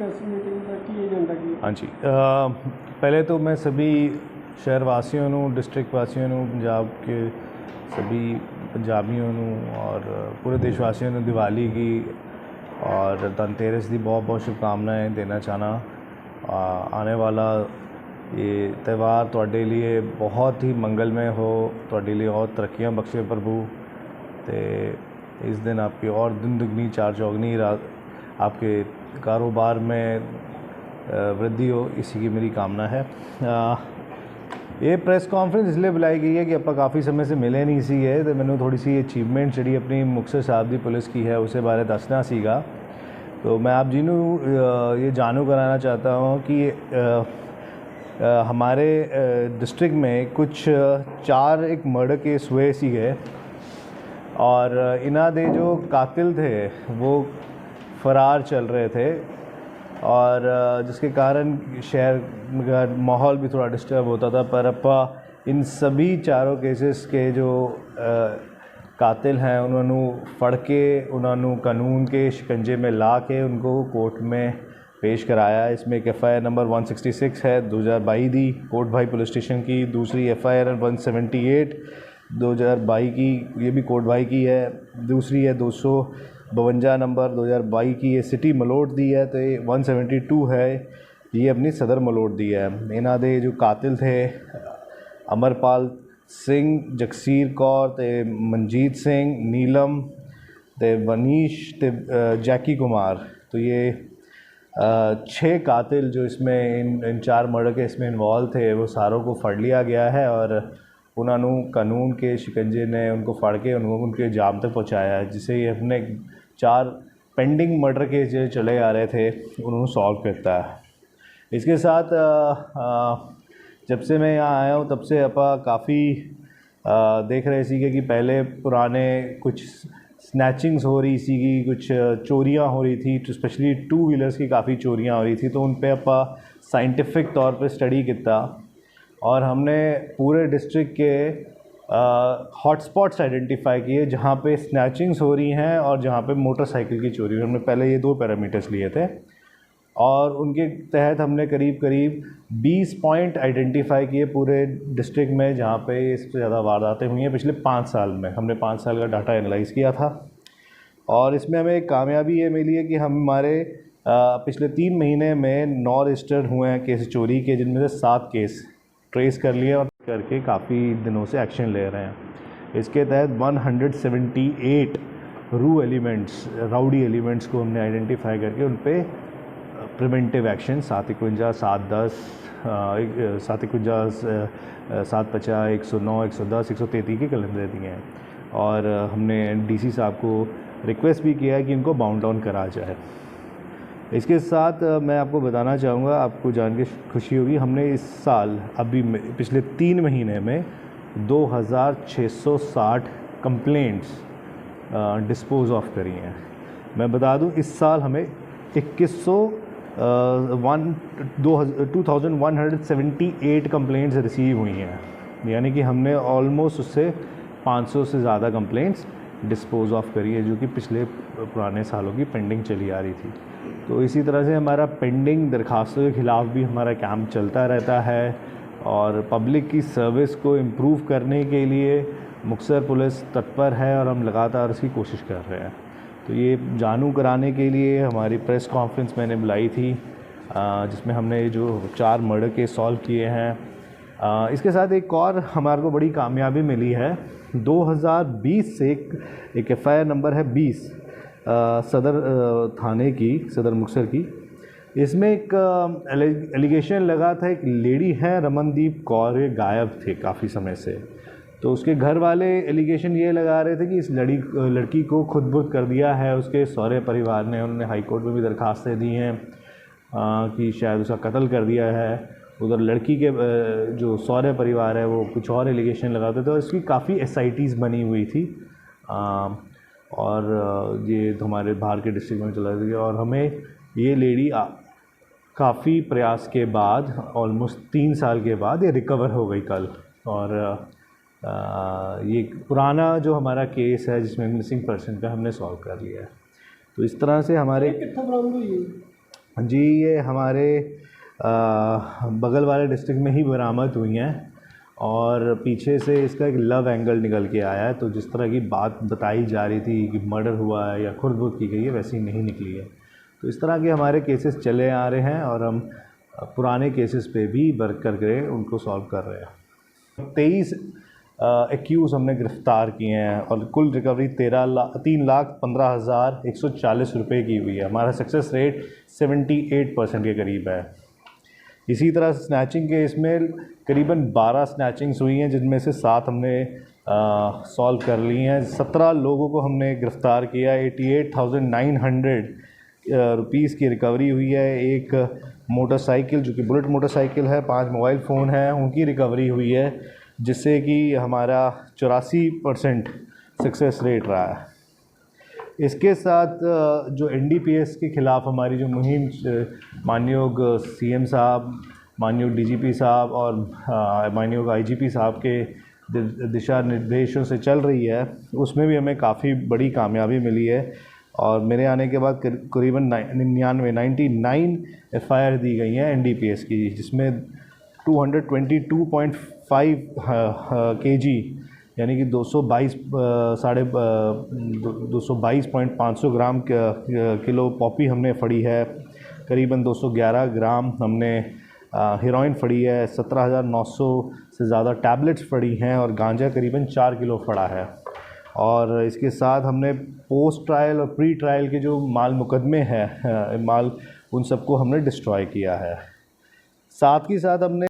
Press meeting की agenda की। हाँ जी, पहले तो मैं सभी शहर वासियों ਨੂੰ डिस्ट्रिक्ट वासियों ਨੂੰ पंजाब के सभी पंजाबियों ਨੂੰ और पूरे देशवासियों ਨੂੰ दिवाली की और धनतेरस की बहुत बहुत शुभकामनाएं देना चाहना। आने वाला ये त्यौहार ਤੁਹਾਡੇ लिए बहुत ही मंगलमय हो, ਤੁਹਾਡੇ लिए और तरक्कियां बख्शे प्रभु। तो इस दिन आपकी और दिन दुगनी चार चौगनी आपके कारोबार में वृद्धि हो, इसी की मेरी कामना है। ये प्रेस कॉन्फ्रेंस इसलिए बुलाई गई है कि ਆਪਾਂ काफ़ी समय से मिले नहीं ਸੀਗੇ तो मैंने थोड़ी सी अचीवमेंट जी अपनी मुक्तसर साहब की पुलिस की है उस बारे दसना सीगा। तो मैं आप जी ये जानू कराना चाहता हूँ कि हमारे डिस्ट्रिक्ट में कुछ 4 एक मर्डर केस हुए सीगे और इन्हां दे जो कातिल थे वो फ़रार चल रहे थे और जिसके कारण शहर का माहौल भी थोड़ा डिस्टर्ब होता था। पर अपा इन सभी चारों केसेस के जो कातिल हैं उन्होंने फड़ के उन्होंने कानून के शिकंजे में ला के उनको कोर्ट में पेश कराया। इसमें एक FIR नंबर 166 है 2022 दी कोट भाई पुलिस स्टेशन की, दूसरी FIR 178 2022 की, ये भी कोट भाई की है, दूसरी है 252 नंबर 2022 की, ये सिटी मलोट दी है। तो ये 172 है, ये अपनी सदर मलोट दी है। इन्हां दे जो कातिल थे अमरपाल सिंह, जगसीर कौर, ते मनजीत सिंह, नीलम, ते वनीश, ते जैकी कुमार। तो ये 6 कातिल जो इसमें इन 4 मर्डर के इसमें इन्वॉल्व थे वो सारों को फड़ लिया गया है और उन्होंने कानून के शिकंजे ने उनको फड़ के उनके जाम तक पहुंचाया है, जिससे ये अपने 4 पेंडिंग मर्डर केस जो चले आ रहे थे उन्होंने सॉल्व करता है। इसके साथ जब से मैं यहाँ आया हूँ तब से अपा काफ़ी देख रहे थे कि पहले पुराने कुछ स्नैचिंग्स हो रही सी, कुछ चोरियाँ हो रही थी, तो स्पेशली 2 व्हीलर्स की काफ़ी चोरियाँ हो रही थी। तो उन पे अपा साइंटिफिक तौर पे स्टडी किया और हमने पूरे डिस्ट्रिक्ट के हॉटस्पॉट्स आइडेंटिफाई किए जहाँ पे स्नैचिंग्स हो रही हैं और जहाँ पे मोटरसाइकिल की चोरी हुई। हमने पहले ये 2 पैरामीटर्स लिए थे और उनके तहत हमने करीब 20 पॉइंट आइडेंटिफाई किए पूरे डिस्ट्रिक्ट में जहाँ पे इससे ज़्यादा वारदातें हुई हैं पिछले 5 साल में। हमने 5 साल का डाटा एनालाइज़ किया था और इसमें हमें एक कामयाबी ये मिली है कि हमारे पिछले 3 महीने में 9 रजिस्टर्ड हुए हैं केस चोरी के, जिनमें से 7 केस ट्रेस कर लिए और करके काफ़ी दिनों से एक्शन ले रहे हैं। इसके तहत 178 राउडी एलिमेंट्स को हमने आइडेंटिफाई करके उन पर प्रिवेंटिव एक्शन 751, 710, 751, 750, 109, 110, 133 के कैलेंडर दिए हैं और हमने DC साहब को रिक्वेस्ट भी किया है कि इनको बाउंड डाउन करा जाए। इसके साथ मैं आपको बताना चाहूँगा, आपको जान के खुशी होगी, हमने इस साल अभी पिछले 3 महीने में 2660 कंप्लेंट्स डिस्पोज ऑफ करी हैं। मैं बता दूं इस साल हमें 2178 कंप्लेंट्स रिसीव हुई हैं, यानी कि हमने ऑलमोस्ट उससे 500 से ज़्यादा कंप्लेंट्स डिस्पोज ऑफ करी है जो कि पिछले पुराने सालों की पेंडिंग चली आ रही थी। तो इसी तरह से हमारा पेंडिंग दरखास्तों के ख़िलाफ़ भी हमारा कैंप चलता रहता है और पब्लिक की सर्विस को इम्प्रूव करने के लिए मुक्तसर पुलिस तत्पर है और हम लगातार उसकी कोशिश कर रहे हैं। तो ये जानू कराने के लिए हमारी प्रेस कॉन्फ्रेंस मैंने बुलाई थी जिसमें हमने जो 4 मर्डर केस सॉल्व किए हैं। इसके साथ एक और हमारे को बड़ी कामयाबी मिली है। 2020 से एक FIR नंबर है 20 सदर थाने की, सदर मुक्तसर की। इसमें एक एलिगेशन लगा था, एक लेडी है रमनदीप कौर, ये गायब थे काफ़ी समय से। तो उसके घर वाले एलिगेशन ये लगा रहे थे कि इस लड़की को खुद-बुद कर दिया है उसके सौरे परिवार ने। उन्होंने हाई कोर्ट में भी दरखास्तें दी हैं कि शायद उसका कत्ल कर दिया है। उधर लड़की के जो सौरे परिवार है वो कुछ और एलिगेशन लगाते थे और इसकी काफ़ी SITs बनी हुई थी और ये तो हमारे बाहर के डिस्ट्रिक्ट में चला गया और हमें ये लेडी काफ़ी प्रयास के बाद ऑलमोस्ट 3 साल के बाद ये रिकवर हो गई कल। और ये पुराना जो हमारा केस है जिसमें मिसिंग पर्सन का हमने सॉल्व कर लिया है। तो इस तरह से हमारे जी ये हमारे बगल वाले डिस्ट्रिक्ट में ही बरामद हुई हैं और पीछे से इसका एक लव एंगल निकल के आया है। तो जिस तरह की बात बताई जा रही थी कि मर्डर हुआ है या खुर्द-बुर्द की गई है, वैसी नहीं निकली है। तो इस तरह के हमारे केसेस चले आ रहे हैं और हम पुराने केसेस पे भी वर्क करके उनको सॉल्व कर रहे हैं। 23 एक्यूज़ हमने गिरफ़्तार किए हैं और कुल रिकवरी 3,15,140 रुपये की हुई है। हमारा सक्सेस रेट 78% के करीब है। इसी तरह स्नैचिंग केस में करीबन 12 स्नैचिंग्स हुई हैं, जिनमें से 7 हमने सॉल्व कर ली हैं। 17 लोगों को हमने गिरफ़्तार किया। 88,900 रुपीज़ की रिकवरी हुई है। एक मोटरसाइकिल जो कि बुलेट मोटरसाइकिल है, 5 मोबाइल फ़ोन हैं, उनकी रिकवरी हुई है, जिससे कि हमारा 84% सक्सेस रेट रहा है। इसके साथ जो NDPS के ख़िलाफ़ हमारी जो मुहिम माननीय CM साहब, माननीय DGP साहब और माननीय IGP साहब के दिशा निर्देशों से चल रही है, उसमें भी हमें काफ़ी बड़ी कामयाबी मिली है। और मेरे आने के बाद करीबन 99 FIR दी गई हैं NDPS की, जिसमें 222.5 kg यानी कि 222.500 ग्राम किलो पॉपी हमने फड़ी है। करीबन 211 ग्राम हमने हेरोइन फड़ी है। 17,900 से ज़्यादा टैबलेट्स फड़ी हैं और गांजा करीबन 4 किलो फड़ा है। और इसके साथ हमने पोस्ट ट्रायल और प्री ट्रायल के जो माल मुकदमे हैं, माल, उन सबको हमने डिस्ट्रॉय किया है। साथ ही साथ हमने